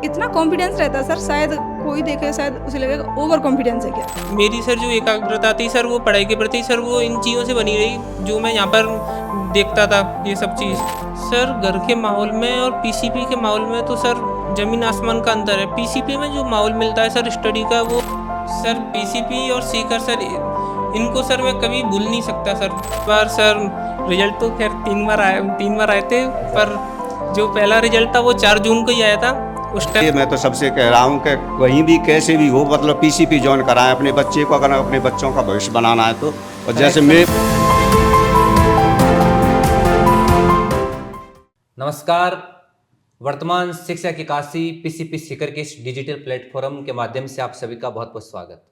इतना कॉन्फिडेंस रहता है सर, शायद कोई देखे शायद उसे लगेगा ओवर कॉन्फिडेंस है क्या। मेरी सर जो एकाग्रता थी सर वो पढ़ाई के प्रति सर वो इन चीज़ों से बनी रही जो मैं यहाँ पर देखता था ये सब चीज़। सर घर के माहौल में और पीसीपी के माहौल में तो सर ज़मीन आसमान का अंतर है। पीसीपी में जो माहौल मिलता है सर स्टडी का वो सर पीसीपी और सीकर सर इनको सर मैं कभी भूल नहीं सकता सर। पर सर रिजल्ट तो खैर 3 बार आए थे, पर जो पहला रिजल्ट था वो 4 जून को ही आया था। उस टाइम मैं तो सबसे कह रहा हूँ कि कहीं भी कैसे भी हो मतलब पीसीपी ज्वाइन कराएं अपने बच्चे को, अगर अपने बच्चों का भविष्य बनाना है तो। और जैसे मैं नमस्कार। वर्तमान शिक्षा की काशी पीसीपी सीकर के इस डिजिटल प्लेटफॉर्म के माध्यम से आप सभी का बहुत बहुत स्वागत।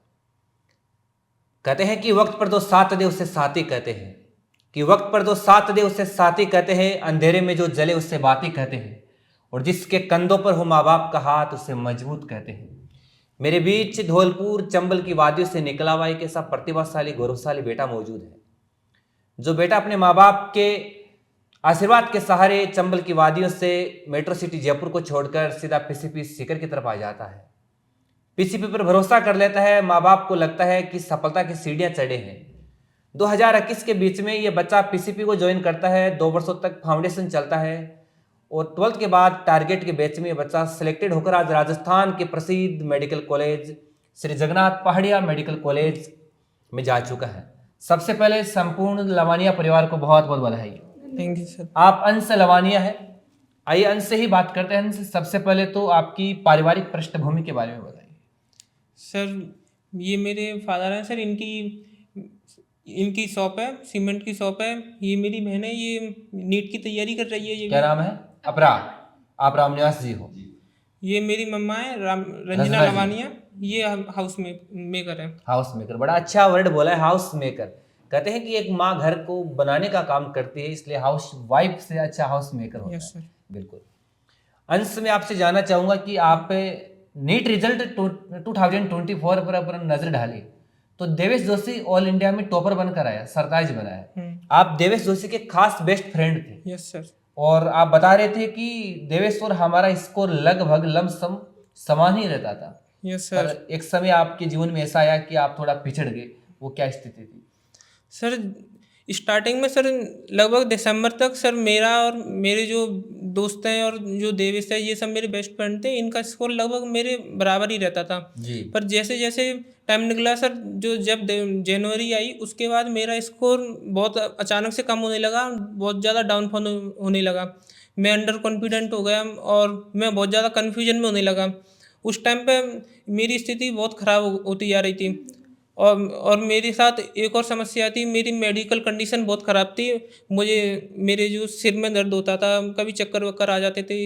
कहते हैं कि वक्त पर तो साथ दे उसे साथी कहते हैं, कि वक्त पर तो साथ दे उसे साथी कहते हैं, अंधेरे में जो जले उससे बाती कहते हैं, और जिसके कंधों पर हो माँ बाप का हाथ उसे मजबूत कहते हैं। मेरे बीच धौलपुर चंबल की वादियों से निकला हुआ एक ऐसा प्रतिभाशाली गौरवशाली बेटा मौजूद है, जो बेटा अपने माँ बाप के आशीर्वाद के सहारे चंबल की वादियों से मेट्रो सिटी जयपुर को छोड़कर सीधा पीसीपी सीकर की तरफ आ जाता है। पीसीपी पर भरोसा कर लेता है। माँ बाप को लगता है कि सफलता की सीढ़ियां चढ़े हैं। 2021 के बीच में ये बच्चा पीसीपी को ज्वाइन करता है। 2 वर्षों तक फाउंडेशन चलता है और 12th के बाद टारगेट के बैच में ये बच्चा सिलेक्टेड होकर आज राजस्थान के प्रसिद्ध मेडिकल कॉलेज श्री जगन्नाथ पहाड़िया मेडिकल कॉलेज में जा चुका है। सबसे पहले संपूर्ण लवानिया परिवार को बहुत बहुत बधाई। Thank you sir. आप अंश लवानिया है। आइए अंश से ही बात करते हैं। अंश, सबसे पहले तो आपकी पारिवारिक पृष्ठभूमि के बारे में बताइए। सर ये मेरे फादर हैं सर, इनकी शॉप है, सीमेंट की शॉप है। ये मेरी बहन है, ये नीट की तैयारी कर रही है। ये क्या नाम है? अपरा। आप रामनिवास जी हो। ये मेरी मम्मा है रंजना रंजना जी। लवानिया। ये हाउस मेकर है। हाउस मेकर, बड़ा अच्छा वर्ड बोला है, हाउस मेकर। कहते हैं कि एक माँ घर को बनाने का काम करती है, इसलिए हाउस वाइफ से अच्छा हाउस मेकर होता है। Yes sir. बिल्कुल। अंश में आपसे जानना चाहूंगा कि आप नीट रिजल्ट 2024 पर अपन नजर डाली तो देवेश जोशी ऑल इंडिया में टॉपर बनकर आया, सरताज बना है। आप देवेश जोशी के खास बेस्ट फ्रेंड थे। Yes sir. और आप बता रहे थे कि देवेश और हमारा स्कोर लगभग लमसम समान ही रहता था। Yes sir. पर एक समय आपके जीवन में ऐसा आया कि आप थोड़ा पिछड़ गए। वो क्या स्थिति थी? सर स्टार्टिंग में सर लगभग दिसंबर तक सर मेरा और मेरे जो दोस्त हैं और जो देवेश है ये सब मेरे बेस्ट फ्रेंड थे। इनका स्कोर लगभग मेरे बराबर ही रहता था जी। पर जैसे जैसे टाइम निकला सर, जो जब जनवरी आई उसके बाद मेरा स्कोर बहुत अचानक से कम होने लगा, बहुत ज़्यादा डाउनफॉल होने लगा। मैं अंडर कॉन्फिडेंट हो गया और मैं बहुत ज़्यादा कन्फ्यूजन में होने लगा। उस टाइम पे मेरी स्थिति बहुत ख़राब होती जा रही थी। और मेरे साथ एक और समस्या थी, मेरी मेडिकल कंडीशन बहुत ख़राब थी। मेरे जो सिर में दर्द होता था, कभी चक्कर वक्कर आ जाते थे,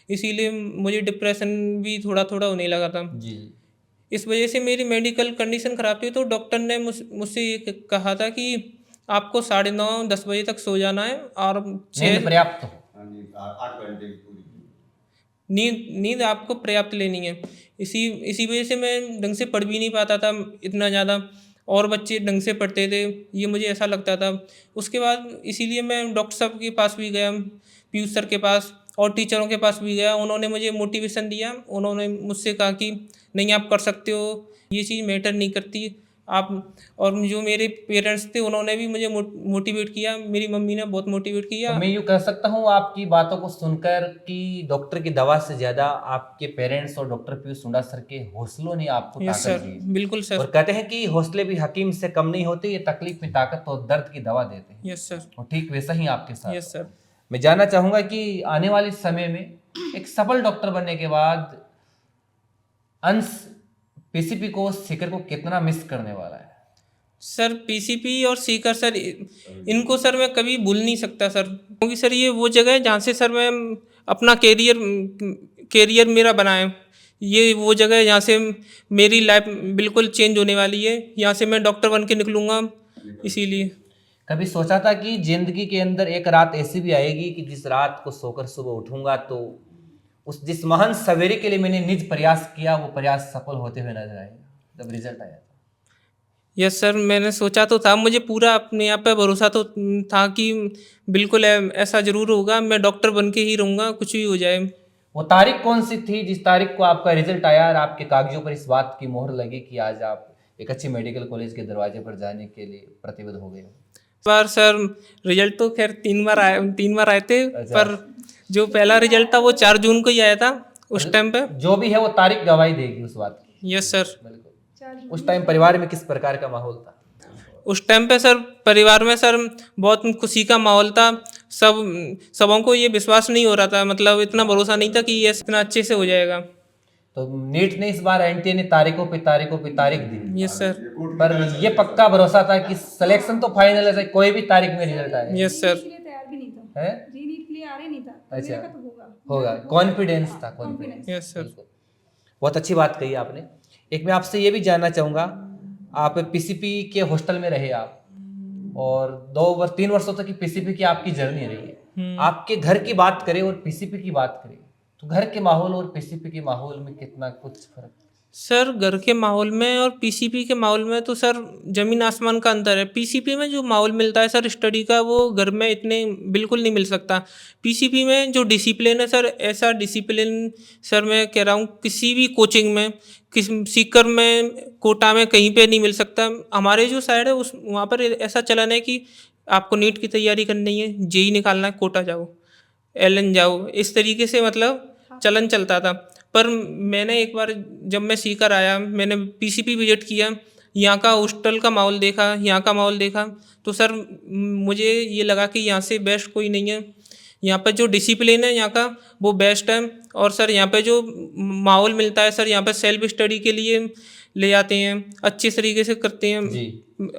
इसीलिए मुझे डिप्रेशन भी थोड़ा थोड़ा होने लगा था। जी। इस वजह से मेरी मेडिकल कंडीशन ख़राब थी। तो डॉक्टर ने मुझसे ये कहा था कि आपको 9:30-10 बजे तक सो जाना है और नींद पर्याप्त हो। 8 घंटे नींद आपको पर्याप्त लेनी है। इसी वजह से मैं ढंग से पढ़ भी नहीं पाता था इतना ज़्यादा, और बच्चे ढंग से पढ़ते थे, ये मुझे ऐसा लगता था। उसके बाद इसीलिए मैं डॉक्टर साहब के पास भी गया, पीयूष सर के पास और टीचरों के पास भी गया। उन्होंने मुझे मोटिवेशन दिया। उन्होंने मुझसे कहा कि नहीं आप कर सकते हो, ये चीज़ मैटर नहीं करती आप। और जो मेरे पेरेंट्स थे उन्होंने भी मुझे मोटिवेट किया, मेरी मम्मी ने बहुत मोटिवेट किया। तो मैं यूँ कह सकता हूँ आपकी बातों को सुनकर कि डॉक्टर की दवा से ज्यादा आपके पेरेंट्स और डॉक्टर पीयूष सुंडा सर के हौसलों ने आपको यस ताकत सर, दी। बिल्कुल और सर। कहते हैं कि हौसले भी हकीम से कम नहीं होते, ये तकलीफ में ताकत और दर्द की दवा देते हैं। Yes sir. और ठीक वैसा ही आपके साथ। Yes sir. मैं जानना चाहूंगा कि आने वाले समय में एक सफल डॉक्टर बनने के बाद अंश पीसीपी को सीकर को कितना मिस करने वाला है? सर पीसीपी और सीकर सर इनको सर मैं कभी भूल नहीं सकता सर, क्योंकि सर ये वो जगह है जहाँ से सर मैं अपना कैरियर मेरा बनाए। ये वो जगह है जहाँ से मेरी लाइफ बिल्कुल चेंज होने वाली है। यहाँ से मैं डॉक्टर बन के निकलूँगा। इसीलिए कभी सोचा था कि जिंदगी के अंदर एक रात ऐसी भी आएगी कि जिस रात को सोकर सुबह उठूंगा तो जिस महान सवेरे के लिए मैंने निज प्रयास किया वो प्रयास सफल होते हुए नजर आएगा जब रिजल्ट आया? यस सर, मैंने सोचा तो था, मुझे पूरा अपने आप पे भरोसा तो था कि बिल्कुल ऐसा ज़रूर होगा, मैं डॉक्टर बन के ही रहूँगा कुछ भी हो जाए। वो तारीख कौन सी थी जिस तारीख को आपका रिजल्ट आया और आपके कागजों पर इस बात की मोहर लगी कि आज आप एक अच्छी मेडिकल कॉलेज के दरवाजे पर जाने के लिए प्रतिबद्ध हो गए हो? इस बार सर रिजल्ट तो खैर 3 बार आए थे, अच्छा। पर जो पहला रिजल्ट था वो 4 जून को ही आया था उस टाइम पे। जो भी है वो तारीख गवाही देगी उस बात की। Yes sir. बिल्कुल। उस टाइम परिवार में किस प्रकार का माहौल था? उस टाइम पे सर परिवार में सर बहुत खुशी का माहौल था। सबों को ये विश्वास नहीं हो रहा था, मतलब इतना भरोसा नहीं था कि ये इतना अच्छे से हो जाएगा। तो नीट ने इस बार एनटीए ने तारीखों पे तारीख दी, यस सर। पर ये पक्का भरोसा था कि सिलेक्शन तो फाइनल है, कोई भी तारीख में रिजल्ट आए। Yes sir. तैयार भी नहीं था, है जी नीट के लिए आ रही नहीं था, तो अच्छा। मेरा का तो होगा, कॉन्फिडेंस था, कॉन्फिडेंस। Yes sir. बहुत अच्छी बात कही आपने। एक मैं आपसे ये भी जानना चाहूंगा, आप पीसीपी के हॉस्टल में रहे आप, और 3 वर्षों तक की पीसीपी की आपकी जर्नी रही है। आपके घर की बात करें और पीसीपी की बात करें तो घर के माहौल और पीसीपी के माहौल में कितना कुछ फर्क? सर घर के माहौल में और पीसीपी के माहौल में तो सर ज़मीन आसमान का अंतर है। पीसीपी में जो माहौल मिलता है सर स्टडी का, वो घर में इतने बिल्कुल नहीं मिल सकता। पीसीपी में जो डिसिप्लिन है सर, ऐसा डिसिप्लिन सर मैं कह रहा हूँ किसी भी कोचिंग में, किसी सीकर में, कोटा में कहीं पे नहीं मिल सकता। हमारे जो साइड है उस वहाँ पर ऐसा चलन है कि आपको नीट की तैयारी करनी है, जेई निकालना है, कोटा जाओ, एलएन जाओ, इस तरीके से मतलब चलन चलता था। पर मैंने एक बार जब मैं सीकर आया, मैंने पीसीपी विजिट किया, यहाँ का हॉस्टल का माहौल देखा, यहाँ का माहौल देखा, तो सर मुझे ये लगा कि यहाँ से बेस्ट कोई नहीं है। यहाँ पर जो डिसिप्लिन है यहाँ का वो बेस्ट है। और सर यहाँ पे जो माहौल मिलता है सर, यहाँ पर सेल्फ स्टडी के लिए ले जाते हैं, अच्छे तरीके से करते हैं जी।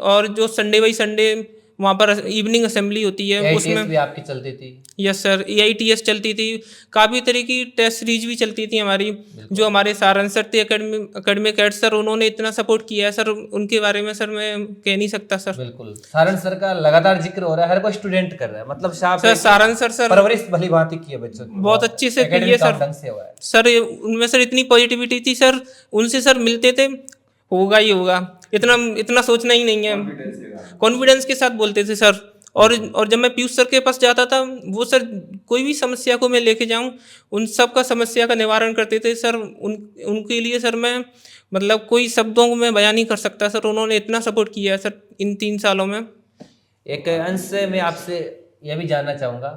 और जो संडे बाई संडे वहाँ पर इवनिंग असेंबली होती है, AITS उसमें भी आपकी चलती थी? यस सर, AITS चलती थी, काफ़ी तरह की टेस्ट सीरीज भी चलती थी हमारी। जो हमारे सारण सर थे एकेडमिक एड सर, उन्होंने इतना सपोर्ट किया है सर, उनके बारे में सर मैं कह नहीं सकता सर। बिल्कुल, सारण सर का लगातार जिक्र हो रहा है, हर कोई स्टूडेंट कर रहा है, मतलब सर सारण सर परवरिश भली भांति की है बच्चों की, बहुत अच्छे से की है सर। ढंग से हुआ है सर उनमें सर इतनी पॉजिटिविटी थी सर, उनसे सर मिलते थे, होगा ही होगा, इतना सोचना ही नहीं है, कॉन्फिडेंस के साथ बोलते थे सर। और जब मैं पीयूष सर के पास जाता था, वो सर कोई भी समस्या को मैं लेके जाऊं, उन सब का समस्या का निवारण करते थे सर। उनके लिए सर मैं मतलब कोई शब्दों को मैं बयान नहीं कर सकता सर, उन्होंने इतना सपोर्ट किया है सर इन 3 सालों में। एक अंश से मैं आपसे यह भी जानना चाहूँगा,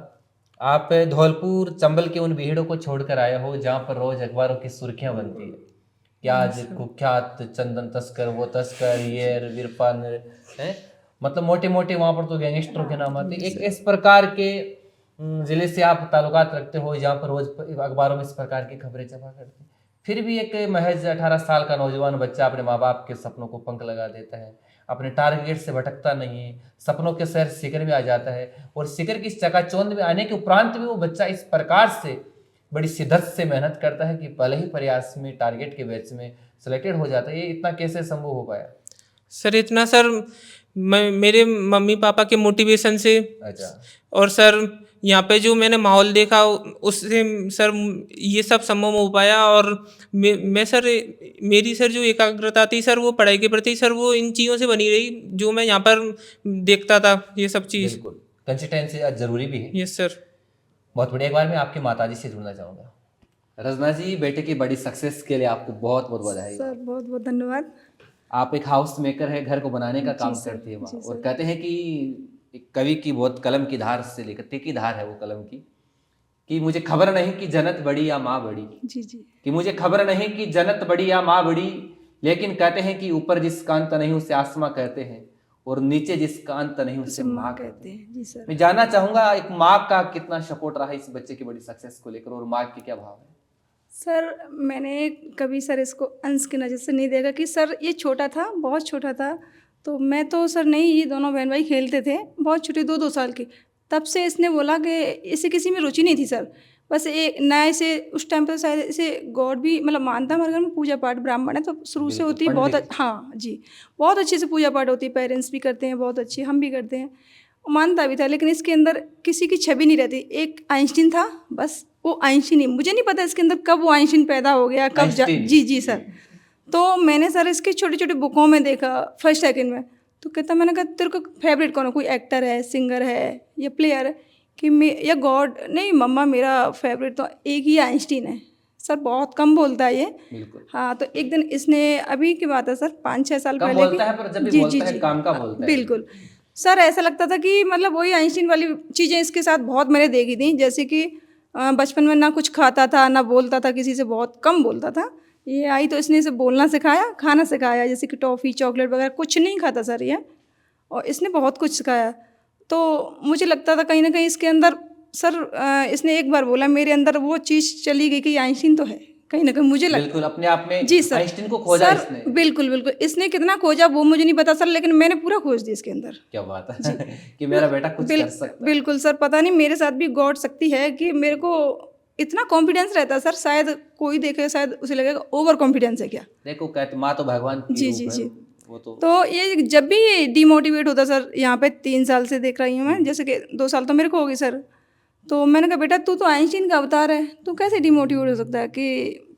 आप धौलपुर चंबल के उन भीड़ों को छोड़कर आए हो जहाँ पर रोज अखबारों की सुर्खियाँ बनती है कि आज कुख्यात चंदन तस्कर, वो तस्कर, ये विरपान है, मतलब मोटे मोटे वहाँ पर तो गैंगस्टरों के नाम आते। एक इस प्रकार के जिले से आप ताल्लुकात रखते हो जहाँ पर रोज अखबारों में इस प्रकार की खबरें छपा करते हैं, फिर भी एक महज 18 साल का नौजवान बच्चा अपने माँ बाप के सपनों को पंख लगा देता है, अपने टारगेट से भटकता नहीं है, सपनों के शहर सीकर में आ जाता है, और सीकर की इस चकाचौंध में आने के उपरांत भी वो बच्चा इस प्रकार से बड़ी शिद्दत से मेहनत करता है कि पहले ही प्रयास में टारगेट के बैच में सिलेक्टेड हो जाता है। ये इतना कैसे संभव हो पाया? सर इतना सर मेरे मम्मी पापा के मोटिवेशन से। अच्छा। और सर यहाँ पे जो मैंने माहौल देखा उससे सर ये सब संभव हो पाया। और मैं सर मेरी सर जो एकाग्रता थी सर वो पढ़ाई के प्रति सर वो इन चीज़ों से बनी रही जो मैं यहाँ पर देखता था, ये सब चीज़। बिल्कुल, कंसिस्टेंसी जरूरी भी है। Yes sir. बहुत बढ़िया। एक बार मैं आपकी माताजी से जुड़ना चाहूँगा। रजना जी, बेटे की बड़ी सक्सेस के लिए आपको बहुत बहुत बधाई। सर बहुत बहुत धन्यवाद। आप एक हाउस मेकर है, घर को बनाने का काम करती है माँ, और कहते हैं कि एक कवि की बहुत कलम की धार से लेकर तीखी धार है वो कलम की, कि मुझे खबर नहीं कि जन्नत बड़ी या माँ बड़ी। जी जी। कि मुझे खबर नहीं कि जन्नत बड़ी या माँ बड़ी, लेकिन कहते हैं कि ऊपर जिसका अंत नहीं उसे आसमां कहते हैं, और नीचे जिसका अंत नहीं उसे माँ कहते हैं। जी सर। मैं जानना चाहूंगा एक माँ का कितना सपोर्ट रहा इस बच्चे की बड़ी सक्सेस को लेकर, और माँ के क्या भाव है? सर मैंने कभी सर इसको अंश की नज़र से नहीं देखा कि सर ये छोटा था, बहुत छोटा था, तो मैं तो सर नहीं, ये दोनों बहन भाई खेलते थे, बहुत छोटे 2-2 साल की, तब से इसने बोला कि इसे किसी में रुचि नहीं थी सर, बस एक ना इसे उस टाइम पर शायद इसे गॉड भी मतलब मानता, हमारे घर में पूजा पाठ ब्राह्मण है तो शुरू से होती है बहुत। हाँ जी, बहुत अच्छे से पूजा पाठ होती है, पेरेंट्स भी करते हैं बहुत अच्छी, हम भी करते हैं, मानता भी था, लेकिन इसके अंदर किसी की छवि नहीं रहती। एक आइंस्टीन था बस, वो आइंस्टीन ही, मुझे नहीं पता इसके अंदर कब वो आइंस्टीन पैदा हो गया, कब जी जी सर। तो मैंने सर इसके छोटे छोटे बुकों में देखा फर्स्ट सेकंड में, तो कहता, मैंने कहा तेरे को फेवरेट कौन है, कोई एक्टर है, सिंगर है या प्लेयर है? कि मैं या गॉड नहीं, मम्मा मेरा फेवरेट तो एक ही आइंस्टीन है सर, बहुत कम बोलता है ये। बिल्कुल हाँ, तो एक दिन इसने, अभी की बात है सर, 5-6 साल कम पहले बोलता है, पर जब भी जी बोलता जी है जी काम का बोलता है। बिल्कुल सर, ऐसा लगता था कि मतलब वही आइंस्टीन वाली चीज़ें इसके साथ बहुत मैंने देखी थी, जैसे कि बचपन में ना कुछ खाता था ना बोलता था, किसी से बहुत कम बोलता था। ये आई तो इसने इसे बोलना सिखाया, खाना सिखाया, जैसे कि टॉफ़ी चॉकलेट वगैरह कुछ नहीं खाता सर ये, और इसने बहुत कुछ सिखाया। तो मुझे लगता था कहीं ना कहीं इसके अंदर सर, इसने एक बार बोला मेरे अंदर वो चीज़ चली गई कि आइंस्टीन तो है, कहीं ना कहीं मुझे लगता बिल्कुल अपने आप में जी सर, आइंस्टीन को खोजा सर इसने। बिल्कुल बिल्कुल, इसने कितना खोजा वो मुझे नहीं पता सर, लेकिन मैंने पूरा खोज दिया इसके अंदर। क्या बात है कि मेरा बेटा कुछ कर सकता है। बिल्कुल सर, पता नहीं मेरे साथ भी गॉड शक्ति है कि मेरे को इतना कॉन्फिडेंस रहता है सर, शायद कोई देखे शायद उसे लगेगा ओवर कॉन्फिडेंस है क्या। देखो कहते माँ तो भगवान की जी रूप जी है, जी। वो तो ये जब भी ये डिमोटिवेट होता सर, यहाँ पे 3 साल से देख रही हूँ मैं, जैसे कि 2 साल तो मेरे को हो गई सर, तो मैंने कहा बेटा तू तो आइंस्टीन का अवतार है, तू कैसे डिमोटिवेट हो सकता है कि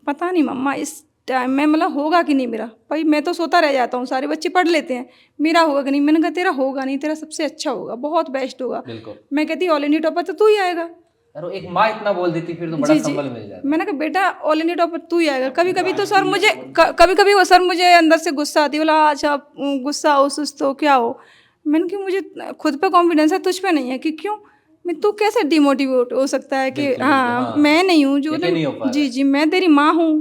पता नहीं मम्मा इस टाइम में मतलब होगा कि नहीं मेरा। भाई मैं तो सोता रह जाता हूँ, सारे बच्चे पढ़ लेते हैं, मेरा होगा कि नहीं। मैंने कहा तेरा होगा नहीं, तेरा सबसे अच्छा होगा, बहुत बेस्ट होगा। बिल्कुल। मैं कहती ऑल इंडिया टॉपर तो तू ही आएगा। अरे एक माँ इतना बोल देती फिर तो बड़ा संबल मिल जाता। मैंने कहा बेटा ऑल इंडिया टॉपर तू ही आएगा। कभी कभी तो सर मुझे कभी कभी वो सर मुझे अंदर से गुस्सा आती है, बोला अच्छा गुस्सा हो सुस्त हो क्या हो। मैंने कहा मुझे खुद पे कॉन्फिडेंस है, तुझ पे नहीं है कि क्यों मैं, तू कैसे डिमोटिवेट हो सकता है कि हाँ मैं नहीं हूँ जो जी जी मैं तेरी माँ हूँ,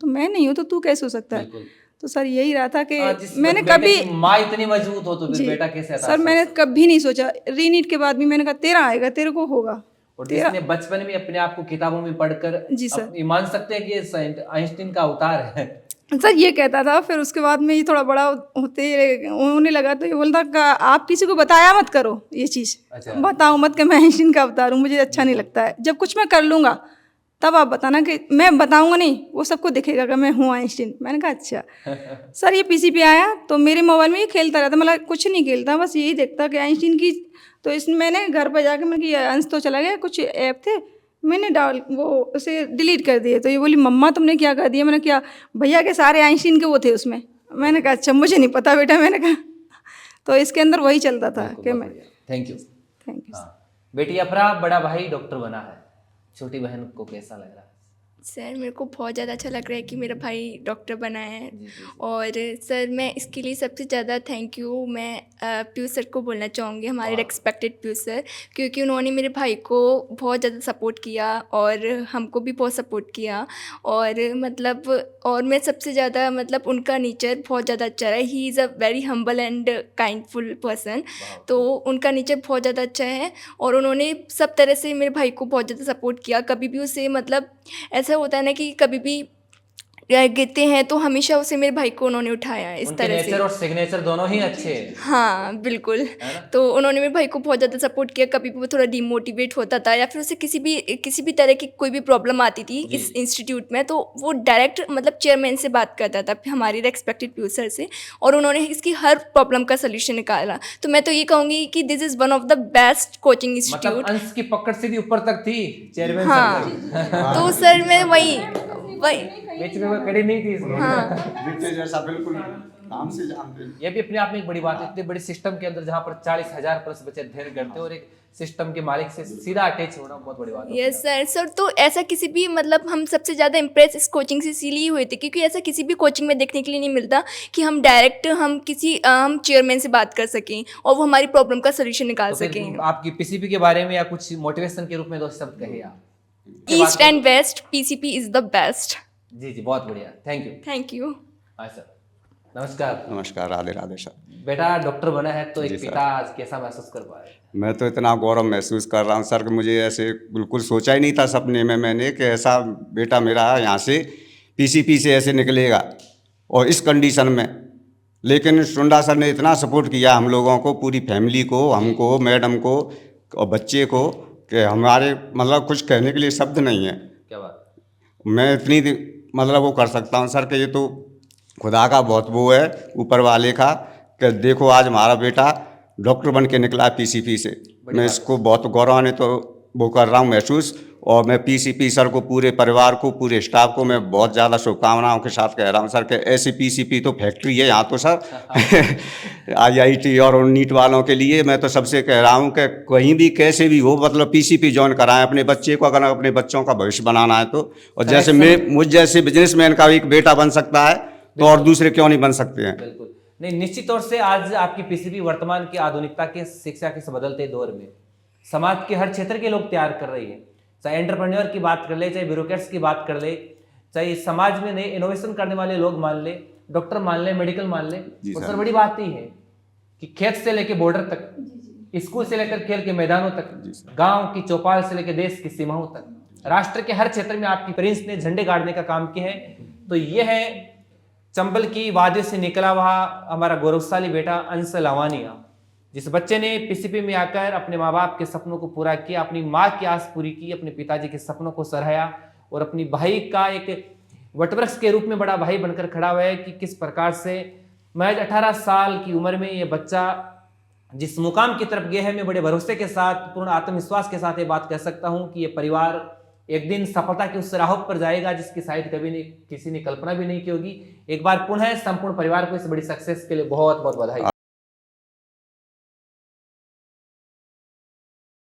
तो मैं नहीं हूँ तो तू कैसे हो सकता है। तो सर यही रहा था कि मैंने कभी माँ इतनी मजबूत हो तो फिर बेटा कैसे आता। सर मैंने कभी नहीं सोचा, रीनीट के बाद भी मैंने कहा तेरा आएगा, तेरे को होगा। और जिसने बचपन में अपने आप को किताबों में पढ़कर जी सर, ये मान सकते हैं कि ये आइंस्टीन का अवतार है सर ये कहता था। फिर उसके बाद में ये थोड़ा बड़ा होने लगा तो ये बोलता आप किसी को बताया मत करो ये चीज़। अच्छा। बताओ मत कि मैं आइंस्टीन का अवतार हूँ, मुझे अच्छा नहीं लगता है। जब कुछ मैं कर लूँगा तब आप बताना, कि मैं बताऊँगा नहीं, वो सबको दिखेगा कि मैं हूँ आइंस्टीन। मैंने कहा अच्छा। सर ये पीसीपी आया तो मेरे मोबाइल में ये खेलता रहता, मतलब कुछ नहीं खेलता, बस यही देखता कि आइंस्टीन की। तो इसमें मैंने घर पर जाकर मैंने कि अंश तो चला गया, कुछ ऐप थे मैंने वो उसे डिलीट कर दिए। तो ये बोली मम्मा तुमने क्या कर दिया। मैंने क्या भैया के सारे आइंस्टीन के वो थे उसमें। मैंने कहा अच्छा मुझे नहीं पता बेटा। मैंने कहा तो इसके अंदर वही चलता था कि मैं। थैंक यू बेटी अफरा, बड़ा भाई डॉक्टर बना है, छोटी बहन को कैसा लग रहा है? सर मेरे को बहुत ज़्यादा अच्छा लग रहा है कि मेरा भाई डॉक्टर बना है। और सर मैं इसके लिए सबसे ज़्यादा थैंक यू मैं पीयूष सर को बोलना चाहूँगी, हमारे रेस्पेक्टेड पीयूष सर, क्योंकि उन्होंने मेरे भाई को बहुत ज़्यादा सपोर्ट किया और हमको भी बहुत सपोर्ट किया। और मतलब और मैं सबसे ज़्यादा मतलब उनका नेचर बहुत ज़्यादा अच्छा है। He is a very humble and kindful person, तो उनका नेचर बहुत ज़्यादा अच्छा है। और उन्होंने सब तरह से मेरे भाई को बहुत ज़्यादा सपोर्ट किया। कभी भी उसे मतलब ऐसा होता है ना कि कभी भी गिरते हैं तो हमेशा उसे मेरे भाई को उन्होंने उठाया इस तरह से। नेचर और सिग्नेचर दोनों ही अच्छे हैं। हाँ बिल्कुल। तो उन्होंने मेरे भाई को बहुत ज़्यादा सपोर्ट किया। कभी भी वो थोड़ा डिमोटिवेट होता था या फिर उसे किसी भी तरह की कोई भी प्रॉब्लम आती थी इस इंस्टीट्यूट में, तो वो डायरेक्ट मतलब चेयरमैन से बात करता था, हमारे रेस्पेक्टेड पीयूष सर से, और उन्होंने इसकी हर प्रॉब्लम का सोल्यूशन निकाला। तो मैं तो ये कहूँगी कि this is one of the best coaching institute. अंश की पकड़ से भी ऊपर तक थी चेयरमैन। हाँ तो सर मैं वही बीच में कोई कड़ी नहीं थी इसमें। बेटे जैसा बिल्कुल काम से जानते हैं। ये भी अपने आप में एक बड़ी बात है, इतने बड़े सिस्टम के अंदर जहाँ पर 40,000 प्लस बच्चे अध्ययन करते हैं और एक सिस्टम के मालिक से सीधा अटैच होना बहुत बड़ी बात है। यस सर तो ऐसा किसी भी मतलब हम सबसे ज़्यादा इम्प्रेस इस कोचिंग से इसीलिए हुए थे क्योंकि ऐसा किसी भी कोचिंग में देखने के लिए नहीं मिलता कि हम डायरेक्ट हम चेयरमैन से बात कर सकें और वो हमारी प्रॉब्लम का सोल्यूशन निकाल सकें। आपकी पीसीपी के बारे में या कुछ मोटिवेशन के रूप में दो शब्द कहिए आप। East and west PCP is the best. जी बहुत बढ़िया, थैंक यू। हाँ सर, नमस्कार, राधे राधे सर। बेटा डॉक्टर बना है तो एक पिता आज कैसा महसूस कर पा रहे हैं? मैं तो इतना गौरव महसूस कर रहा हूँ सर कि मुझे ऐसे बिल्कुल सोचा ही नहीं था सपने में मैंने कि ऐसा बेटा मेरा यहाँ से पीसीपी से ऐसे निकलेगा और इस कंडीशन में। लेकिन सुंडा सर ने इतना सपोर्ट किया हम लोगों को, पूरी फैमिली को, हमको, मैडम को और बच्चे को, कि हमारे मतलब कुछ कहने के लिए शब्द नहीं है। क्या बात, मैं इतनी मतलब वो कर सकता हूँ सर कि ये तो खुदा का बहुत वो है, ऊपर वाले का, कि देखो आज हमारा बेटा डॉक्टर बन के निकला पीसीपी से। मैं इसको बहुत गौरवान्वित तो वो कर रहा हूँ महसूस। और मैं पीसीपी सर को, पूरे परिवार को, पूरे स्टाफ को मैं बहुत ज़्यादा शुभकामनाओं के साथ कह रहा हूँ सर कि ऐसी पीसीपी तो फैक्ट्री है यहाँ तो सर आईआईटी और नीट वालों के लिए मैं तो सबसे कह रहा हूँ कि कहीं भी कैसे भी हो, मतलब पीसीपी ज्वाइन कराएं अपने बच्चे को, अगर अपने बच्चों का भविष्य बनाना है तो। और जैसे मुझ जैसे बिजनेसमैन का एक बेटा बन सकता है तो और दूसरे क्यों नहीं बन सकते हैं। बिल्कुल नहीं, निश्चित तौर से आज आपकी पीसीपी वर्तमान की आधुनिकता के शिक्षा के इस बदलते दौर में समाज के हर क्षेत्र के लोग तैयार कर रही है। चाहे एंटरप्रेन्योर की बात कर ले, चाहे ब्यूरोक्रेट्स की बात कर ले, चाहे समाज में नए इनोवेशन करने वाले लोग मान ले, डॉक्टर मान ले, मेडिकल मान ले। और सर बड़ी बात ही है कि खेत से लेकर बॉर्डर तक, स्कूल से लेकर खेल के मैदानों तक, गांव की चौपाल से लेकर देश की सीमाओं तक, राष्ट्र के हर क्षेत्र में आपकी प्रिंस ने झंडे गाड़ने का काम किया है। तो यह है चंबल की वादी से निकला हुआ हमारा गौरवशाली बेटा अंश लावानिया, जिस बच्चे ने पीसीपी में आकर अपने माँ बाप के सपनों को पूरा किया, अपनी माँ की आस पूरी की, अपने पिताजी के सपनों को सराहा और अपनी भाई का एक वटवृक्ष के रूप में बड़ा भाई बनकर खड़ा हुआ है कि किस प्रकार से महज 18 साल की उम्र में ये बच्चा जिस मुकाम की तरफ गया है। मैं बड़े भरोसे के साथ, पूर्ण आत्मविश्वास के साथ ये बात कह सकता हूँ कि ये परिवार एक दिन सफलता के उस राह पर जाएगा जिसकी शायद कभी नहीं किसी ने कल्पना भी नहीं की होगी। एक बार पुनः संपूर्ण परिवार को इस बड़ी सक्सेस के लिए बहुत बहुत बधाई।